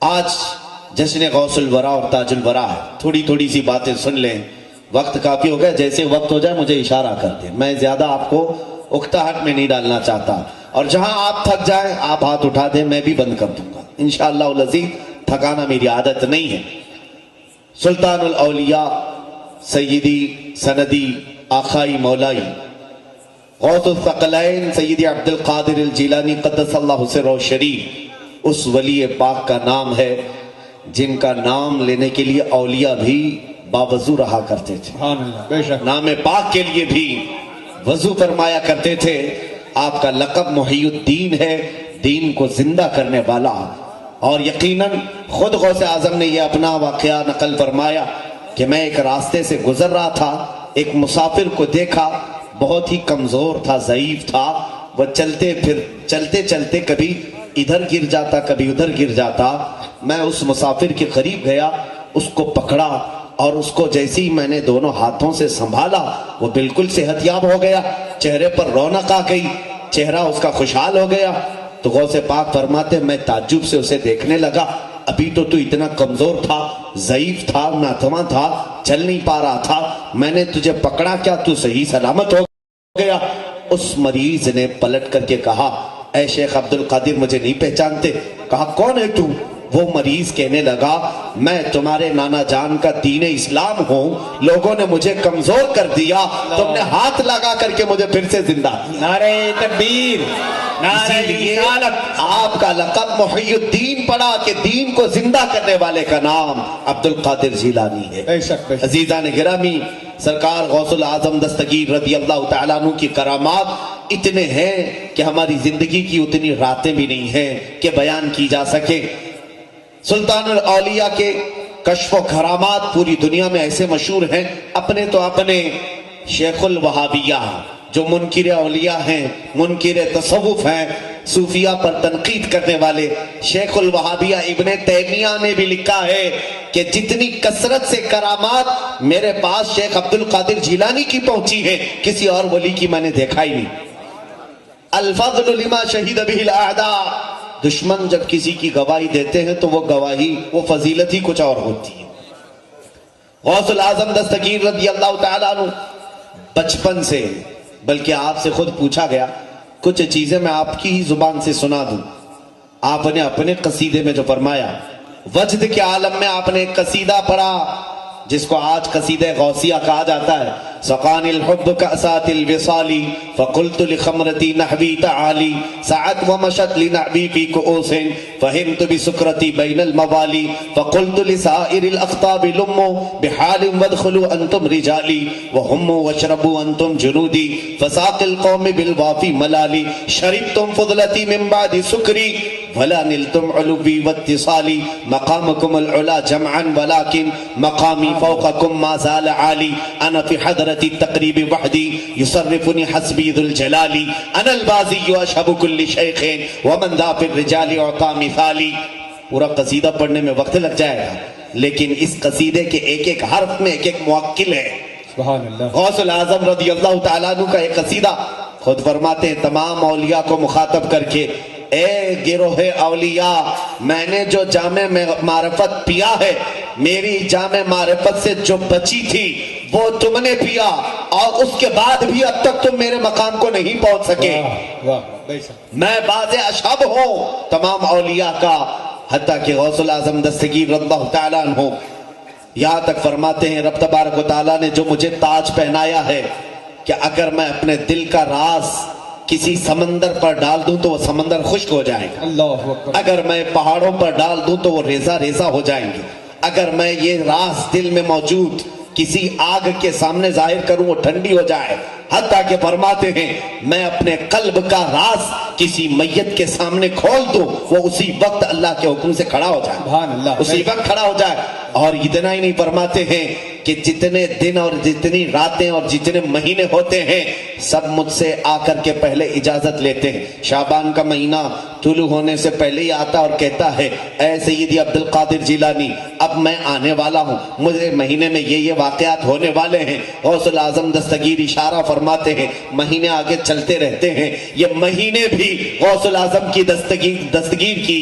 آج جشن غوث الورا اور تاج الورا ہے، تھوڑی تھوڑی سی باتیں سن لیں، وقت کافی ہو گیا، جیسے وقت ہو جائے مجھے اشارہ کر دیں، میں زیادہ آپ کو اکتاہٹ میں نہیں ڈالنا چاہتا، اور جہاں آپ تھک جائیں آپ ہاتھ اٹھا دیں، میں بھی بند کر دوں گا انشاءاللہ العزیز، تھکانا میری عادت نہیں ہے۔ سلطان الاولیاء سیدی سندی آخائی مولائی غوث الثقلین سیدی عبد القادر الجیلانی قدس اللہ سرہ الشریف، اس ولی پاک کا نام ہے جن کا نام لینے کے لیے اولیاء بھی باوضو رہا کرتے تھے، سبحان اللہ، بے شک نام پاک کے لیے بھی وضو فرمایا کرتے تھے۔ آپ کا لقب محی الدین ہے، دین کو زندہ کرنے والا، اور یقیناً خود غوث اعظم نے یہ اپنا واقعہ نقل فرمایا کہ میں ایک راستے سے گزر رہا تھا، ایک مسافر کو دیکھا، بہت ہی کمزور تھا، ضعیف تھا، وہ چلتے چلتے کبھی ادھر گر جاتا کبھی ادھر گر جاتا۔ میں اس مسافر کے قریب گیا، اس کو پکڑا، اور اس کو جیسے ہی میں نے دونوں ہاتھوں سے سنبھالا وہ بالکل صحت یاب ہو گیا، چہرے پر رونق آ گئی، چہرہ اس کا خوشحال ہو گیا۔ تو غوث پاک فرماتے میں تعجب سے اسے دیکھنے لگا، ابھی تو اتنا کمزور تھا، ضعیف تھا، ناتواں تھا، چل نہیں پا رہا تھا، میں نے تجھے پکڑا، کیا تو صحیح سلامت ہو گیا؟ اس مریض نے پلٹ کر کے کہا اے شیخ عبد القادر مجھے نہیں پہچانتے؟ کہا کون ہے تو؟ وہ مریض کہنے لگا میں تمہارے نانا جان کا دین اسلام ہوں، لوگوں نے مجھے کمزور کر دیا، تم نے ہاتھ لگا کر کے مجھے پھر سے زندہ کیا۔ نعرہ تکبیر، نعرہ اسی لیے رسالت۔ آپ کا لقب محی الدین پڑا کہ دین کو زندہ کرنے والے کا نام عبد القادر جیلانی ہے۔ بے شک، بے شک۔ عزیزان گرامی، سرکار غوث العظم دستگیر رضی اللہ تعالیٰ عنہ کی کرامات اتنے ہیں کہ ہماری زندگی کی اتنی راتیں بھی نہیں ہیں کہ بیان کی جا سکے۔ سلطان الاولیاء کے کشف و کرامات پوری دنیا میں ایسے مشہور ہیں، اپنے تو اپنے شیخ الوہابیہ جو منکر اولیاء ہیں، منکر تصوف ہیں، صوفیہ پر تنقید کرنے والے، شیخ الوہابیہ ابن تیمیہ نے بھی لکھا ہے کہ جتنی کثرت سے کرامات میرے پاس شیخ عبد القادر جیلانی کی پہنچی ہے کسی اور ولی کی میں نے دیکھا ہی نہیں۔ الفضل لما شہید بہ الاعداء، دشمن جب کسی کی گواہی دیتے ہیں تو وہ گواہی، وہ فضیلت ہی کچھ اور ہوتی ہے۔ غوث العظم دستگیر رضی اللہ تعالیٰ عنہ بچپن سے، بلکہ آپ سے خود پوچھا گیا، کچھ چیزیں میں آپ کی ہی زبان سے سنا دوں۔ آپ نے اپنے قصیدے میں جو فرمایا، وجد کے عالم میں آپ نے ایک قصیدہ پڑھا جس کو آج قصیدہ غوثیہ کہا جاتا ہے، سقانی الحب کأسات الوصالی فقلت لخمرتی نحوی تعالی سعت ومشت لنعبی فی کؤوس فہمت بسکرتی بین الموالی فقلت لسائر الاخطاب لمو بحال وادخلوا انتم رجالی وہموا واشربوا انتم جنودی فساق القوم بالوافی ملالی شربتم فضلتی من بعد سکری ولا نلتم علوی واتصالی مقامکم العلا جمعا ولیکن مقامی فوقکم ما زال عالی انا فی حضرت التقریب وحدی یصرفنی حسبی ذو الجلالی انا البازی اشہب کل شیخ ومن ذا فی الرجال اعطا مثالی۔ پورا قصیدہ پڑھنے میں وقت لگ جائے گا، لیکن اس قصیدے کے ایک ایک حرف میں ایک ایک موکل ہے۔ سبحان اللہ۔ غوث العظم رضی اللہ تعالیٰ عنہ کا ایک قصیدہ خود فرماتے ہیں تمام اولیاء کو مخاطب کر کے، اے گروہ اولیاء، میں نے جو جام معرفت پیا ہے، میری جام معرفت سے جو بچی تھی وہ تم نے پیا، اور اس کے بعد بھی اب تک تم میرے مقام کو نہیں پہنچ سکے۔ واہ، بے شک۔ میں باز اشہب ہوں تمام اولیاء کا، حتیٰ کہ غوث العظم دستگیر رضی اللہ تعالیٰ عنہ یہاں تک فرماتے ہیں رب تبارک و تعالیٰ نے جو مجھے تاج پہنایا ہے کہ اگر میں اپنے دل کا راز کسی سمندر پر ڈال دوں تو وہ سمندر خشک ہو جائے گا، اللہ اکبر۔ اگر میں پہاڑوں پر ڈال دوں تو وہ ریزہ ریزہ ہو جائیں گے، اگر میں یہ راز دل میں موجود کسی آگ کے سامنے ظاہر کروں وہ ٹھنڈی ہو جائے، حتیٰ کہ فرماتے ہیں میں اپنے قلب کا راز کسی میت کے سامنے کھول دوں وہ اسی وقت اللہ کے حکم سے کھڑا ہو جائے، سبحان اللہ، اسی وقت کھڑا ہو جائے۔ اور اتنا ہی نہیں، فرماتے ہیں کہ جتنے دن اور جتنی راتیں اور جتنے مہینے ہوتے ہیں سب مجھ سے آ کر کے پہلے اجازت لیتے ہیں۔ شعبان کا مہینہ طلوع ہونے سے پہلے ہی آتا اور کہتا ہے اے سیدی عبد القادر جیلانی اب میں آنے والا ہوں، مجھے مہینے میں یہ واقعات ہونے والے ہیں۔ غوث العظم دستگیر اشارہ فرماتے ہیں، مہینے آگے چلتے رہتے ہیں، یہ مہینے بھی غوث العظم کی دستگیر کی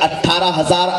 18,000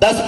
10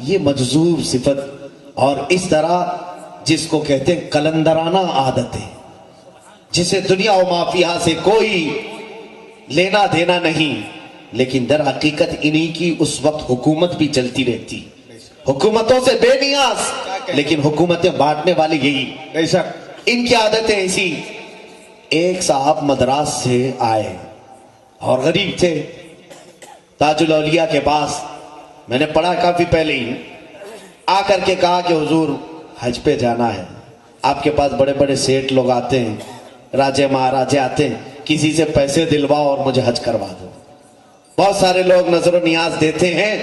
یہ مجذوب صفت اور اس طرح جس کو کہتے ہیں کلندرانہ عادتیں، جسے دنیا و مافیہ سے کوئی لینا دینا نہیں، لیکن در حقیقت انہی کی اس وقت حکومت بھی چلتی رہتی، حکومتوں سے بے نیاز، لیکن حکومتیں بانٹنے والے یہی، بے شک ان کی عادتیں ایسی۔ ایک صاحب مدراس سے آئے اور غریب تھے، تاج الاولیاء کے پاس، میں نے پڑھا کافی پہلے ہی، آ کر کے کہا کہ حضور حج پہ جانا ہے، آپ کے پاس بڑے بڑے سیٹ لوگ آتے ہیں، راجے مہاراجے آتے ہیں، کسی سے پیسے دلواؤ اور مجھے حج کروا دو۔ بہت سارے لوگ نظر و نیاز دیتے ہیں،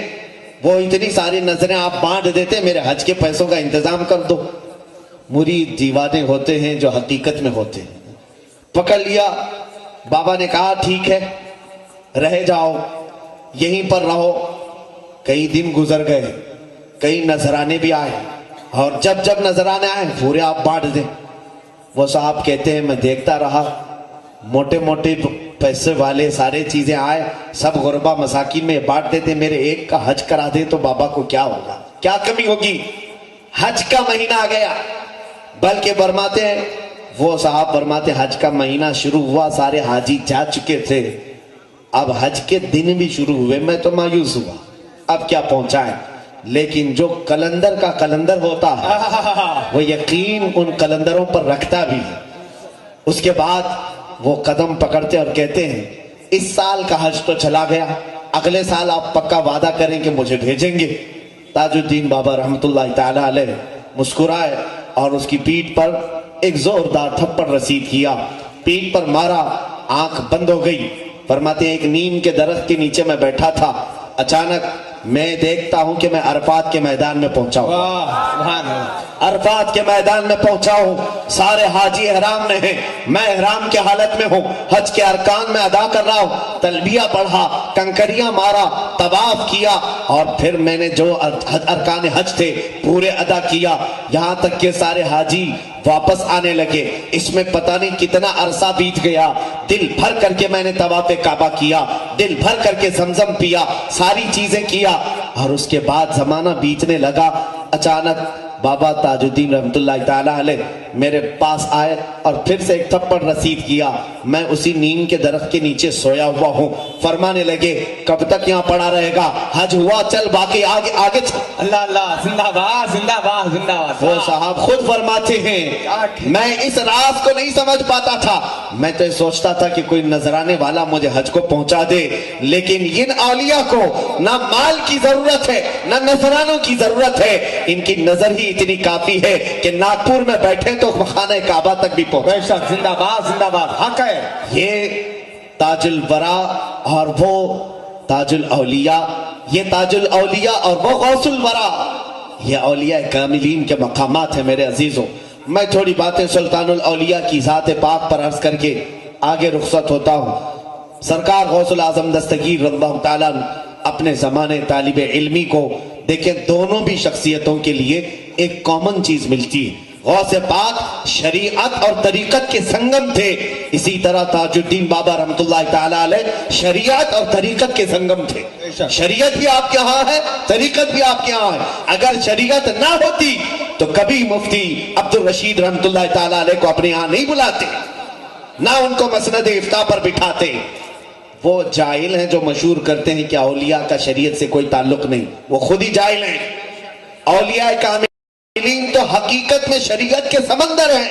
وہ اتنی ساری نظریں آپ بانٹ دیتے ہیں، میرے حج کے پیسوں کا انتظام کر دو۔ مرید دیوانے ہوتے ہیں جو حقیقت میں ہوتے ہیں، پکڑ لیا۔ بابا نے کہا ٹھیک ہے رہ جاؤ، یہیں پر رہو۔ کئی دن گزر گئے، کئی نذرانے بھی آئے، اور جب جب نذرانے آئے پورے آپ بانٹ دیں۔ وہ صاحب کہتے ہیں میں دیکھتا رہا، موٹے موٹے پیسے والے سارے چیزیں آئے، سب غربا مساکین میں بانٹ دیتے، میرے ایک کا حج کرا دے تو بابا کو کیا ہوگا، کیا کمی ہوگی۔ حج کا مہینہ آ گیا، بلکہ فرماتے ہیں وہ صاحب فرماتے حج کا مہینہ شروع ہوا، سارے حاجی جا چکے تھے، اب حج کے دن بھی شروع ہوئے، میں تو مایوس ہوا اب کیا پہنچائیں۔ لیکن جو کلندر کا کلندر ہوتا ہے وہ یقین ان کلندروں پر رکھتا بھی ہے۔ اس کے بعد وہ قدم پکڑتے اور کہتے ہیں اس سال کا حج تو چلا گیا، اگلے سال آپ پکا وعدہ کریں کہ مجھے بھیجیں گے۔ تاج الدین بابا رحمت اللہ تعالی علیہ مسکرائے اور اس کی پیٹھ پر ایک زوردار تھپڑ رسید کیا، پیٹھ پر مارا، آنکھ بند ہو گئی۔ فرماتے ہیں ایک نیم کے درخت کے نیچے میں بیٹھا تھا، اچانک میں دیکھتا ہوں کہ میں عرفات کے میدان میں پہنچا ہوں، عرفات کے میدان میں پہنچا ہوں، سارے حاجی احرام میں ہیں، میں احرام کے حالت میں ہوں، حج کے ارکان میں ادا کر رہا ہوں، تلبیہ پڑھا، کنکریاں مارا، طواف کیا، اور پھر میں نے جو ارکان حج تھے پورے ادا کیا، یہاں تک کہ سارے حاجی واپس آنے لگے۔ اس میں پتہ نہیں کتنا عرصہ بیت گیا، دل بھر کر کے میں نے طواف کعبہ کیا، دل بھر کر کے زمزم پیا، ساری چیزیں کیا، اور اس کے بعد زمانہ بیتنے لگا۔ اچانک بابا تاج الدین رحمت اللہ تعالی علیہ میرے پاس آئے اور پھر سے ایک تھپڑ رسید کیا، میں اسی نیم کے درخت کے نیچے سویا ہوا ہوں۔ فرمانے لگے کب تک یہاں پڑا رہے گا، حج ہوا چل، باقی آگے آگے چل۔ اللہ اللہ، زندہ باد زندہ باد زندہ باد۔ وہ صاحب خود فرماتے ہیں میں اس راز کو نہیں سمجھ پاتا تھا، میں تو یہ سوچتا تھا کہ کوئی نذرانے والا مجھے حج کو پہنچا دے، لیکن ان اولیاء کو نہ مال کی ضرورت ہے نہ نذرانوں کی ضرورت ہے، ان کی نظر ہی اتنی کافی ہے کہ ناگپور میں بیٹھے تو خانہ کعبہ تک بھی پہنچے۔ بے شک، زندہ باد حق ہے۔ یہ تاج الورا اور وہ تاج الاولیاء، یہ تاج الاولیاء اور وہ غوث الورا، یہ اولیاء کاملین کے مقامات ہیں میرے عزیزوں۔ میں تھوڑی باتیں سلطان الاولیاء کی ذات پاک پر عرض کر کے آگے رخصت ہوتا ہوں۔ سرکار غوث العظم دستگیر رضی اللہ تعالیٰ اپنے زمانے طالب علمی کو دیکھیں، دونوں بھی شخصیتوں کے لیے ایک کامن چیز ملتی ہے۔ غوث پاک شریعت اور طریقت کے سنگم تھے، اسی طرح تاج الدین بابا رحمت اللہ تعالی علیہ شریعت اور طریقت کے سنگم تھے۔ شریعت بھی آپ کے ہاں ہے، طریقت بھی آپ کے ہاں ہے۔ اگر شریعت نہ ہوتی تو کبھی مفتی عبد الرشید رحمت اللہ تعالی علیہ کو اپنے ہاں نہیں بلاتے، نہ ان کو مسند افتاء پر بٹھاتے۔ وہ جاہل ہیں جو مشہور کرتے ہیں کہ اولیاء کا شریعت سے کوئی تعلق نہیں، وہ خود ہی جاہل ہیں۔ اولیاء کاملین تو حقیقت میں شریعت کے سمندر ہیں۔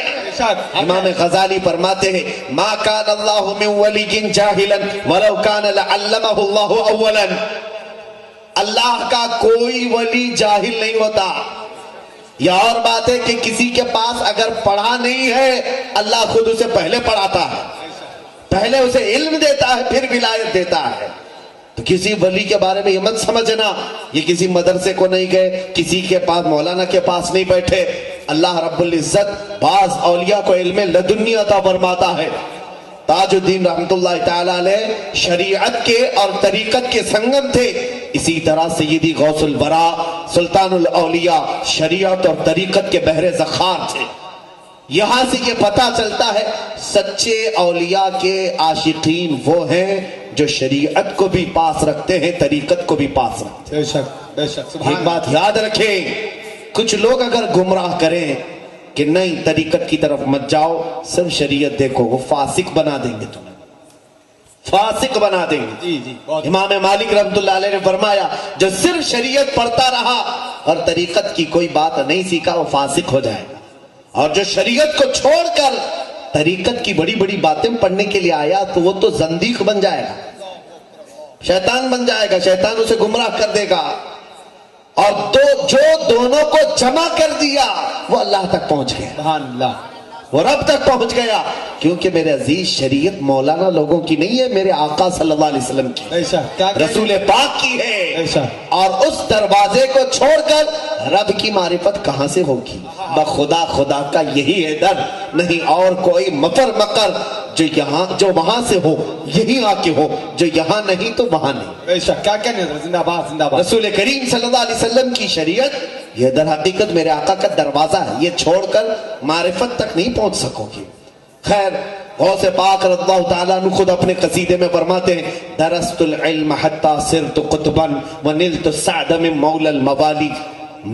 امام غزالی فرماتے ہیں ما کان اللہ من ولی جاہلا ولو کان لعلمہ اللہ اولا، اللہ کا کوئی ولی جاہل نہیں ہوتا۔ یہ اور بات ہے کہ کسی کے پاس اگر پڑھا نہیں ہے اللہ خود اسے پہلے پڑھاتا ہے، پہلے اسے علم دیتا ہے پھر ولایت دیتا ہے۔ تو کسی ولی کے بارے میں یہ مت سمجھنا یہ کسی مدرسے کو نہیں گئے، کسی کے پاس مولانا کے پاس نہیں بیٹھے۔ اللہ رب العزت بعض اولیاء کو علم لدنی عطا فرماتا ہے۔ تاج الدین رحمت اللہ تعالی علیہ شریعت کے اور طریقت کے سنگم تھے، اسی طرح سیدی غوث الورا سلطان الاولیاء شریعت اور طریقت کے بحر ذخار تھے۔ یہاں سے یہ پتہ چلتا ہے سچے اولیاء کے عاشقین وہ ہیں جو شریعت کو بھی پاس رکھتے ہیں، طریقت کو بھی پاس رکھتے ہیں۔ بے شک ایک سبحان بات یاد رکھیں، کچھ لوگ اگر گمراہ کریں کہ نہیں طریقت کی طرف مت جاؤ، صرف شریعت دیکھو، وہ فاسق بنا دیں گے تمہیں، فاسق بنا دیں گے۔ جی جی بہت امام مالک رحمت اللہ علیہ نے فرمایا جو صرف شریعت پڑھتا رہا اور طریقت کی کوئی بات نہیں سیکھا وہ فاسق ہو جائے گا، اور جو شریعت کو چھوڑ کر طریقت کی بڑی بڑی باتیں پڑھنے کے لیے آیا تو وہ تو زندیق بن جائے گا، شیطان بن جائے گا، شیطان اسے گمراہ کر دے گا۔ اور جو دونوں کو جمع کر دیا وہ اللہ تک پہنچ گیا، سبحان اللہ وہ رب تک پہنچ گیا، کیونکہ میرے عزیز شریعت مولانا لوگوں کی نہیں ہے، میرے آقا صلی اللہ علیہ وسلم کی، بے شک کیا رسول پاک کی ہے۔ بے شک اور اس دروازے کو چھوڑ کر رب کی معرفت کہاں سے ہوگی؟ بخدا خدا کا یہی ہے در، نہیں اور کوئی مفر مکر، جو وہاں سے ہو یہی آ کے ہو، جو یہاں نہیں تو وہاں نہیں۔ بے شک کیا کہنے حضرت زندہ باد زندہ باد رسول کریم صلی اللہ علیہ وسلم کی شریعت یہ در حقیقت میرے آقا کا دروازہ ہے، یہ چھوڑ کر معرفت تک نہیں پہنچ سکو گی۔ خیر، غوث پاک رضی اللہ تعالیٰ عنہ خود اپنے قصیدے میں فرماتے ہیں درست العلم حتی صرت قطبا ونلت السعد من مولا الموالی،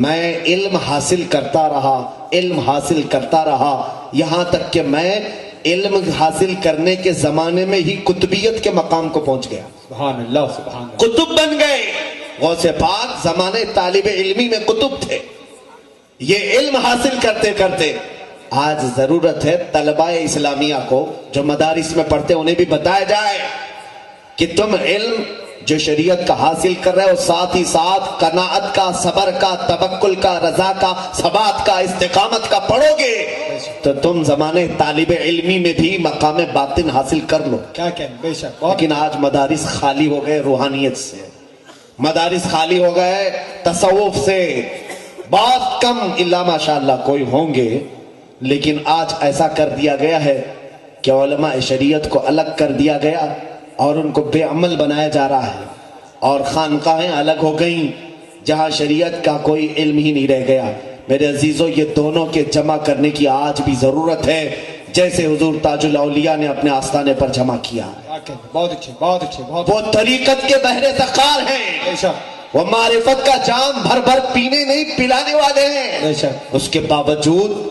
میں علم حاصل کرتا رہا، علم حاصل کرتا رہا، یہاں تک کہ میں علم حاصل کرنے کے زمانے میں ہی قطبیت کے مقام کو پہنچ گیا، سبحان اللہ سبحان اللہ قطب بن گئے۔ غوث پاک زمانے طالب علمی میں قطب تھے، یہ علم حاصل کرتے کرتے آج ضرورت ہے طلبہ اسلامیہ کو جو مدارس میں پڑھتے انہیں بھی بتایا جائے کہ تم علم جو شریعت کا حاصل کر رہے ہو ساتھ ہی ساتھ قناعت کا، صبر کا، توکل کا، رضا کا، ثبات کا، استقامت کا پڑھو گے تو تم زمانے طالب علمی میں بھی مقام باطن حاصل کر لو۔ کیا کہنے بے شک بہت لیکن آج مدارس خالی ہو گئے روحانیت سے، مدارس خالی ہو گئے تصوف سے، بہت کم الا ماشاءاللہ کوئی ہوں گے، لیکن آج ایسا کر دیا گیا ہے کہ علماء شریعت کو الگ کر دیا گیا اور ان کو بے عمل بنایا جا رہا ہے، اور خانقاہیں الگ ہو گئیں جہاں شریعت کا کوئی علم ہی نہیں رہ گیا۔ میرے عزیزوں، یہ دونوں کے جمع کرنے کی آج بھی ضرورت ہے، جیسے حضور تاج الاولیاء نے اپنے آستانے پر جمع کیا۔ کیا کہنے بہت اچھے بہت اچھے بہت وہ طریقت کے بحر سخار ہیں، بے شک وہ معرفت کا جام بھر بھر پینے نہیں پلانے والے ہیں، بے شک اس کے باوجود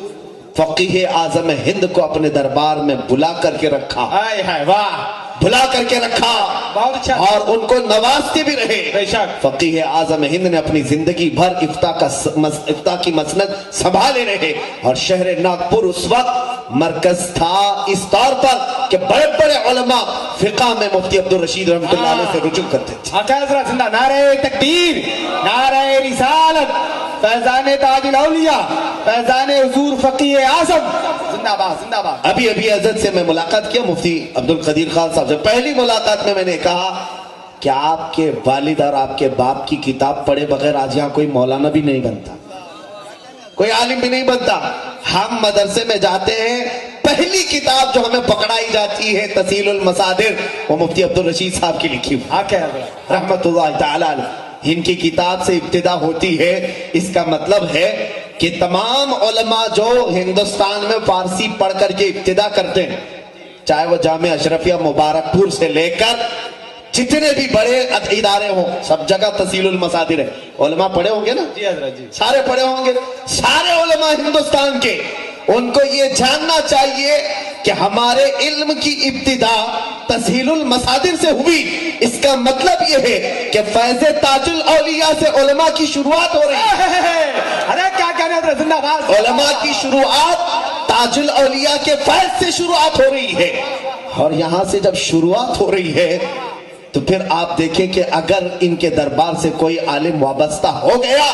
فقیہ اعظم ہند کو اپنے دربار میں بلا کر کے رکھا، ہائے ہائے واہ بلا کر کے رکھا بہت اچھا اور ان کو نوازتے بھی رہے۔ بے شک فقیہ اعظم ہند نے اپنی زندگی بھر افتاء کی مسند سنبھالے رہے، اور شہر ناگپور اس وقت مرکز تھا اس طور پر کہ بڑے بڑے علماء فقہ میں مفتی عبدالرشید رحمۃ اللہ علیہ سے رجوع کرتے تھے۔ آقا حضرت زندہ نعرہ تکبیر، نعرہ رسالت، فیضان تاج الاولیاء، فیضان حضور فقیہ اعظم، زندہ باد زندہ باد۔ ابھی حضرت سے میں ملاقات کیا، مفتی عبد القدیر خان صاحب سے پہلی ملاقات میں نے کہا کہ آپ کے والد اور آپ کے باپ کی کتاب پڑھے بغیر آج یہاں کوئی مولانا بھی نہیں بنتا، کوئی عالم بھی نہیں بنتا۔ ہم مدرسے میں جاتے ہیں، پہلی کتاب جو ہمیں پکڑائی جاتی ہے تسہیل المصادر، وہ مفتی عبدالرشید صاحب کی لکھی ہوئی آقا حضرت رحمت اللہ تعالیٰ علیہ، ان کی کتاب سے ابتدا ہوتی ہے۔ اس کا مطلب ہے کہ تمام علماء جو ہندوستان میں فارسی پڑھ کر کے ابتدا کرتے ہیں، چاہے وہ جامعہ اشرفیہ مبارک پور سے لے کر جتنے بھی بڑے ادارے ہوں، سب جگہ تسہیل المصادر ہے۔ علماء پڑھے ہوں گے نا، جی حضرت جی سارے پڑھے ہوں گے، سارے علماء ہندوستان کے، ان کو یہ جاننا چاہیے کہ ہمارے علم کی ابتدا تسہیل المصادر سے ہوئی۔ اس کا مطلب یہ ہے کہ فیض تاج الاولیاء سے علماء کی شروعات ہو رہی ہے، ارے کیا کہنے حضرت زندہ باد۔ علماء کی شروعات تاج الاولیاء کے فیض سے شروعات ہو رہی ہے، اور یہاں سے جب شروعات ہو رہی ہے تو پھر آپ دیکھیں کہ اگر ان کے دربار سے کوئی عالم وابستہ ہو گیا،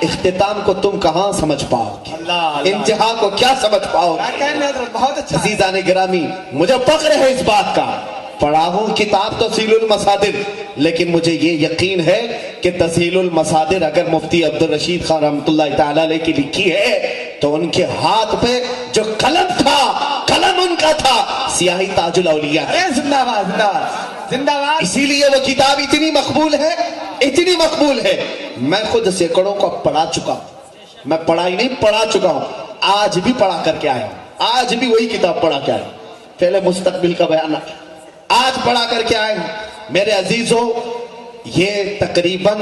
اختتام کو تم کہاں سمجھ پاؤ گے، اللہ انتہا کو کیا سمجھ پاؤ کیا گے۔ کہنے حضرت بہت اچھا عزیزان گرامی، مجھے فخر ہے اس بات کا، پڑھا ہوں کتاب تسہیل المصادر، لیکن مجھے یہ یقین ہے کہ تسہیل المصادر اگر مفتی عبدالرشید خان رحمۃ اللہ تعالیٰ علیہ کی لکھی ہے تو ان کے ہاتھ پہ جو قلم تھا، قلم ان کا تھا، سیاہی تاج الاولیاء ہے۔ ارے زندہ باد زندہ باد زندہ باد۔ اسی لیے وہ کتاب اتنی مقبول ہے، اتنی مقبول ہے، میں خود سینکڑوں کو پڑھا چکا ہوں، میں پڑھائی نہیں پڑھا چکا ہوں، آج بھی پڑھا کر کے آیا ہوں، آج بھی وہی کتاب پڑھا کے آیا ہوں، پہلے مستقبل کا بیان آج پڑھا کر کے آئے ہوں۔ میرے عزیزوں، یہ تقریباً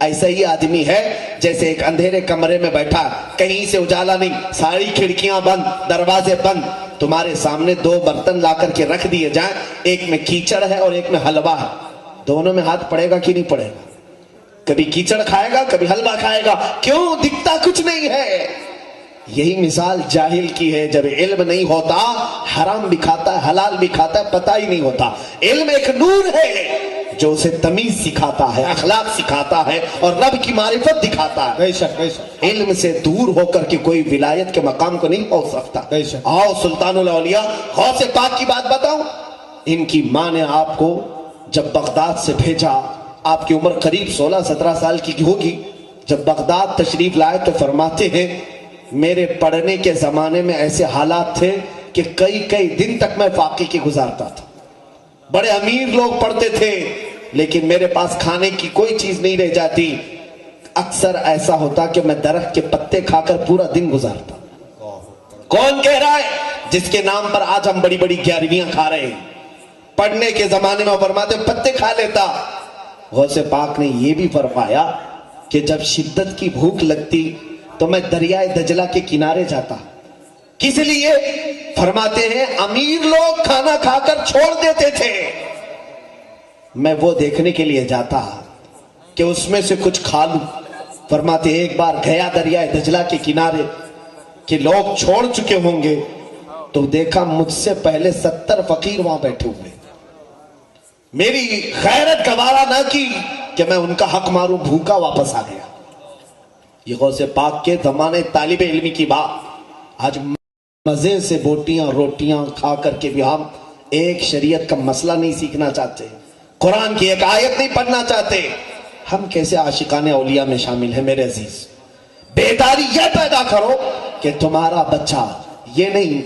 ایسا ہی آدمی ہے جیسے ایک اندھیرے کمرے میں بیٹھا، کہیں سے اجالا نہیں، ساری کھڑکیاں بند، دروازے بند، تمہارے سامنے دو برتن لا کر کے رکھ دیے جائیں، ایک میں کیچڑ ہے اور ایک میں حلوہ ہے، دونوں میں ہاتھ پڑے گا کہ نہیں پڑے گا؟ کبھی کیچڑ کھائے گا، کبھی حلوہ کھائے گا، کیوں؟ دکھتا کچھ نہیں ہے۔ یہی مثال جاہل کی ہے، جب علم نہیں ہوتا حرام بھی کھاتا ہے، حلال بھی کھاتا ہے، پتہ ہی نہیں ہوتا۔ علم ایک نور ہے جو اسے تمیز سکھاتا ہے، اخلاق سکھاتا ہے اور رب کی معرفت دکھاتا ہے۔ بے شک بے شک، علم سے دور ہو کر کے کوئی ولایت کے مقام کو نہیں پہنچ سکتا۔ بے شک۔ آؤ سلطان الاولیاء غوث پاک کی بات بتاؤں۔ ان کی ماں نے آپ کو جب بغداد سے بھیجا، آپ کی عمر قریب 16-17 سال کی ہوگی، جب بغداد تشریف لائے تو فرماتے ہیں میرے پڑھنے کے زمانے میں ایسے حالات تھے کہ کئی دن تک میں فاقے کی گزارتا تھا، بڑے امیر لوگ پڑھتے تھے لیکن میرے پاس کھانے کی کوئی چیز نہیں رہ جاتی، اکثر ایسا ہوتا کہ میں درخت کے پتے کھا کر پورا دن گزارتا۔ کون کہہ رہا ہے؟ جس کے نام پر آج ہم بڑی بڑی 11ویاں کھا رہے ہیں۔ پڑھنے کے زمانے میں فرماتے پتے کھا لیتا۔ غوث پاک نے یہ بھی فرمایا کہ جب شدت کی بھوک لگتی تو میں دریائے دجلہ کے کنارے جاتا۔ کس لیے؟ فرماتے ہیں امیر لوگ کھانا کھا کر چھوڑ دیتے تھے، میں وہ دیکھنے کے لیے جاتا کہ اس میں سے کچھ کھا لوں۔ فرماتے ایک بار گیا دریائے دجلہ کے کنارے کہ لوگ چھوڑ چکے ہوں گے، تو دیکھا مجھ سے پہلے 70 فقیر وہاں بیٹھے ہوئے۔ میری غیرت گوارا نہ کی کہ میں ان کا حق ماروں، بھوکا واپس آ گیا۔ یہ غوث پاک کے زمانے طالب علمی کی بات۔ آج مزے سے بوٹیاں روٹیاں کھا کر کے بھی ہم ایک شریعت کا مسئلہ نہیں سیکھنا چاہتے، قرآن کی ایک آیت نہیں پڑھنا چاہتے۔ ہم کیسے عاشقان اولیاء میں شامل ہیں میرے عزیز؟ بیداری یہ پیدا کرو کہ تمہارا بچہ یہ نہیں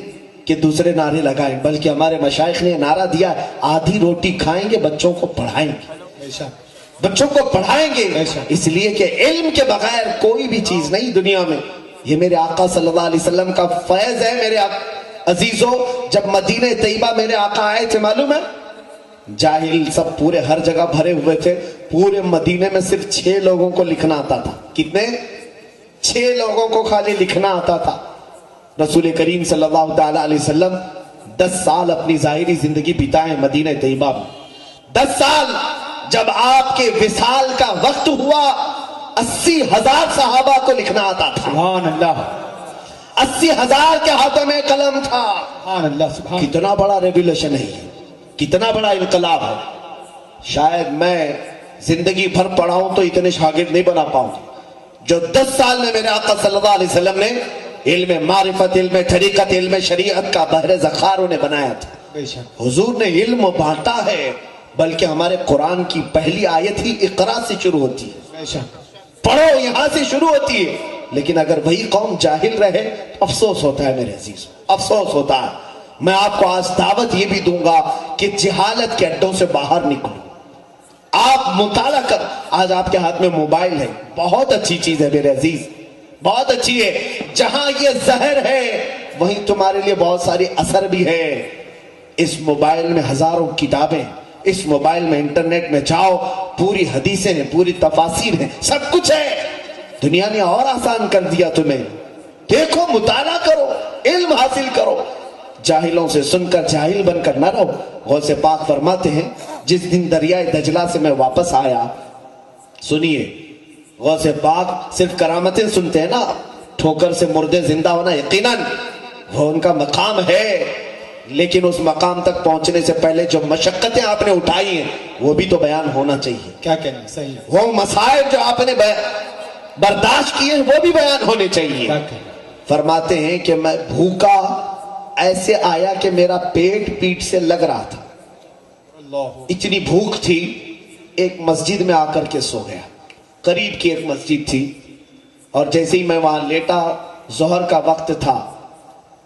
کہ دوسرے نعرے لگائیں، بلکہ ہمارے مشائخ نے نعرہ دیا آدھی روٹی کھائیں گے بچوں کو پڑھائیں گے، بچوں کو پڑھائیں گے، اس لیے کہ علم کے بغیر کوئی بھی چیز نہیں دنیا میں۔ یہ میرے آقا صلی اللہ علیہ وسلم کا فیض ہے میرے عزیزوں۔ جب مدینہ طیبہ میرے آقا آئے تھے معلوم ہے، جاہل سب پورے ہر جگہ بھرے ہوئے تھے، پورے مدینے میں صرف 6 لوگوں کو لکھنا آتا تھا۔ کتنے؟ 6 لوگوں کو خالی لکھنا آتا تھا۔ رسول کریم صلی اللہ تعالی علیہ وسلم 10 سال اپنی ظاہری زندگی بتائیں مدینہ طیبہ میں۔ 10 سال جب آپ کے وصال کا وقت ہوا 80,000 صحابہ کو لکھنا آتا تھا۔ سبحان اللہ، 80,000 کے ہاتھوں میں قلم تھا۔ سبحان اللہ، سبحان کتنا بڑا ریولیوشن ہے یہ، کتنا بڑا انقلاب ہے۔ شاید میں زندگی بھر پڑھاؤں تو اتنے شاگرد نہیں بنا پاؤں جو 10 سال میں میرے آقا صلی اللہ علیہ وسلم نے علم معرفت، علم طریقت، علم شریعت کا بحر ذخار انہیں بنایا تھا۔ بے شک، حضور نے علم بانٹا ہے، بلکہ ہمارے قرآن کی پہلی آیت ہی اقرا سے شروع ہوتی ہے، بے شک، پڑھو یہاں سے شروع ہوتی ہے۔ لیکن اگر وہی قوم جاہل رہے افسوس ہوتا ہے میرے عزیز، افسوس ہوتا ہے۔ میں آپ کو آج دعوت یہ بھی دوں گا کہ جہالت کے اڈوں سے باہر نکلو، آپ مطالعہ کر۔ آج آپ کے ہاتھ میں موبائل ہے، بہت اچھی چیز ہے میرے عزیز، بہت اچھی ہے۔ جہاں یہ زہر ہے وہیں تمہارے لیے بہت ساری اثر بھی ہے۔ اس موبائل میں ہزاروں کتابیں، اس موبائل میں انٹرنیٹ میں جاؤ، پوری حدیثیں ہیں، پوری تفاسیر ہیں، سب کچھ ہے۔ دنیا نے اور آسان کر دیا تمہیں۔ دیکھو، مطالعہ کرو، علم حاصل کرو، جاہلوں سے سن کر جاہل بن کر نہ رہو۔ غوث پاک فرماتے ہیں جس دن دریائے دجلہ سے میں واپس آیا، سنیے، غوث پاک صرف کرامتیں سنتے ہیں نا، ٹھوکر سے مردے زندہ ہونا یقیناً وہ ان کا مقام ہے، لیکن اس مقام تک پہنچنے سے پہلے جو مشقتیں آپ نے اٹھائی ہیں وہ بھی تو بیان ہونا چاہیے۔ کیا کہنا صحیح ہے، وہ مسائل جو آپ نے برداشت کیے ہیں وہ بھی بیان ہونے چاہیے۔ کیا کہنا، فرماتے ہیں کہ میں بھوکا ایسے آیا کہ میرا پیٹ پیٹ سے لگ رہا تھا، اللہ، اتنی بھوک تھی۔ ایک مسجد میں آ کر کے سو گیا، قریب کی ایک مسجد تھی، اور جیسے ہی میں وہاں لیٹا، ظہر کا وقت تھا،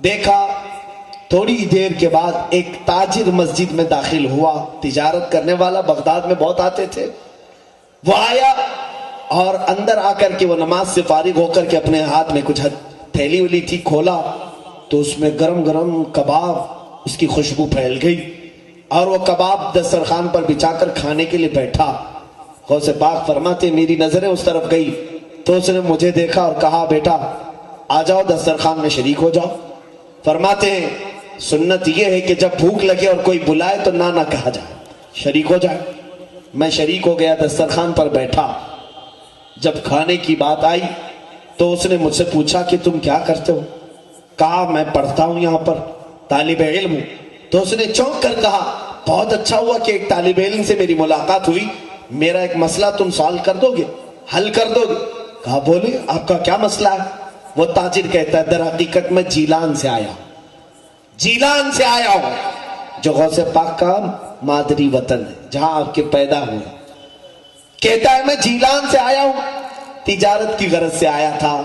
دیکھا تھوڑی دیر کے بعد ایک تاجر مسجد میں داخل ہوا، تجارت کرنے والا، بغداد میں بہت آتے تھے۔ وہ آیا اور اندر آ کر کے وہ نماز سے فارغ ہو کر کے اپنے ہاتھ میں کچھ تھیلی ولی تھی، کھولا تو اس میں گرم گرم کباب، اس کی خوشبو پھیل گئی، اور وہ کباب دسترخوان پر بچھا کر کھانے کے لیے بیٹھا۔ غوث پاک فرماتے میری نظریں اس طرف گئی تو اس نے مجھے دیکھا اور کہا بیٹا آ جاؤ دسترخوان میں شریک ہو جاؤ. فرماتے ہیں سنت یہ ہے کہ جب بھوک لگے اور کوئی بلائے تو نہ کہا جائے, شریک ہو جائے. میں شریک ہو گیا, دسترخوان پر بیٹھا. جب کھانے کی بات آئی تو اس نے مجھ سے پوچھا کہ تم کیا کرتے ہو؟ کہا میں پڑھتا ہوں یہاں پر, طالب علم ہوں. تو اس نے چونک کر کہا بہت اچھا ہوا کہ ایک طالب علم سے میری ملاقات ہوئی, میرا ایک مسئلہ تم سالو کر دو گے, حل کر دو گے؟ کہا بولے آپ کا کیا مسئلہ ہے؟ وہ تاجر کہتا ہے در حقیقت میں جیلان سے آیا, جیلان سے آیا ہوں جو غوث پاک کا مادری وطن ہے, جہاں آپ کے پیدا ہوئے. کہتا ہے میں جیلان سے آیا ہوں, تجارت کی غرض سے آیا تھا,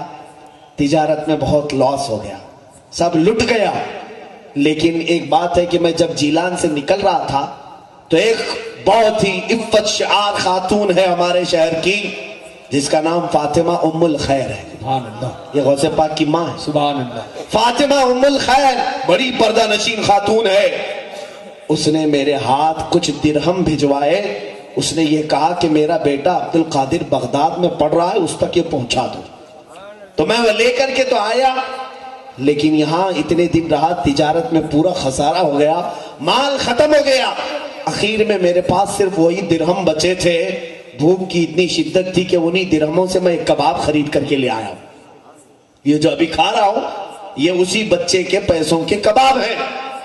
تجارت میں بہت لاس ہو گیا, سب لٹ گیا. لیکن ایک بات ہے کہ میں جب جیلان سے نکل رہا تھا تو ایک بہت ہی عفت شعار خاتون ہے ہمارے شہر کی جس کا نام فاطمہ ام الخیر ہے. سبحان اللہ, یہ غوث پاک کی ماں ہے. سبحان اللہ. فاطمہ ام الخیر بڑی پردہ نشین خاتون ہے. اس نے میرے ہاتھ کچھ درہم بھجوائے. اس نے یہ کہا کہ میرا بیٹا عبد القادر بغداد میں پڑھ رہا ہے, اس تک یہ پہنچا دو. تو میں وہ لے کر کے تو آیا, لیکن یہاں اتنے دن رہا, تجارت میں پورا خسارہ ہو گیا, مال ختم ہو گیا. اخیر میں میرے پاس صرف وہی درہم بچے تھے. بھوک کی اتنی شدت تھی کہ انہی درہموں سے میں ایک کباب خرید کر کے لے آیا. یہ جو ابھی کھا رہا ہوں یہ اسی بچے کے پیسوں کے کباب ہیں,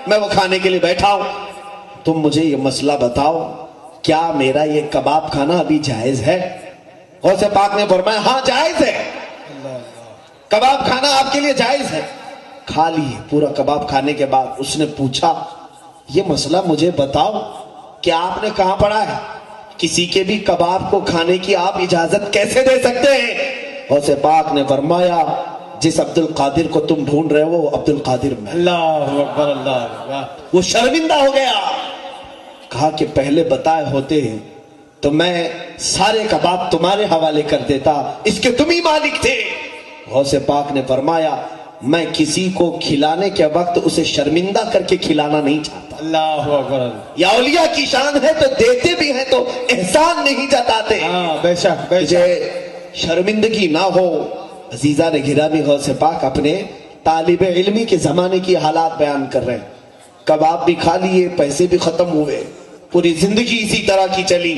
میں وہ کھانے کے لیے بیٹھا ہوں. تم مجھے یہ مسئلہ بتاؤ, کیا میرا یہ کباب کھانا ابھی جائز ہے؟ غوث پاک نے فرمایا ہاں جائز ہے, کباب کھانا آپ کے لیے جائز ہے. کھا لیے. پورا کباب کھانے کے بعد اس نے پوچھا یہ مسئلہ مجھے بتاؤ کہ آپ نے کہاں پڑھا ہے, کسی کے بھی کباب کو کھانے کی آپ اجازت کیسے دے سکتے ہیں؟ غوث پاک نے فرمایا جس عبد القادر کو تم ڈھونڈ رہے ہو وہ عبد القادر میں. اللہ اکبر, اللہ اکبر. وہ شرمندہ ہو گیا. کہا کہ پہلے بتائے ہوتے ہیں تو میں سارے کباب تمہارے حوالے کر دیتا, اس کے تم ہی مالک تھے. غوث پاک نے فرمایا میں کسی کو کھلانے کے وقت اسے شرمندہ کر کے کھلانا نہیں چاہتا. اللہ اکبر. یا اولیاء کی شان ہے تو دیتے بھی ہیں تو احسان نہیں جتاتے. ہاں بے شک, بے شک. تجھے شرمندگی نہ ہو. عزیزان گرامی, غوث پاک اپنے طالب علمی کے زمانے کی حالات بیان کر رہے ہیں. کباب بھی کھا لیے, پیسے بھی ختم ہوئے, پوری زندگی اسی طرح کی چلی.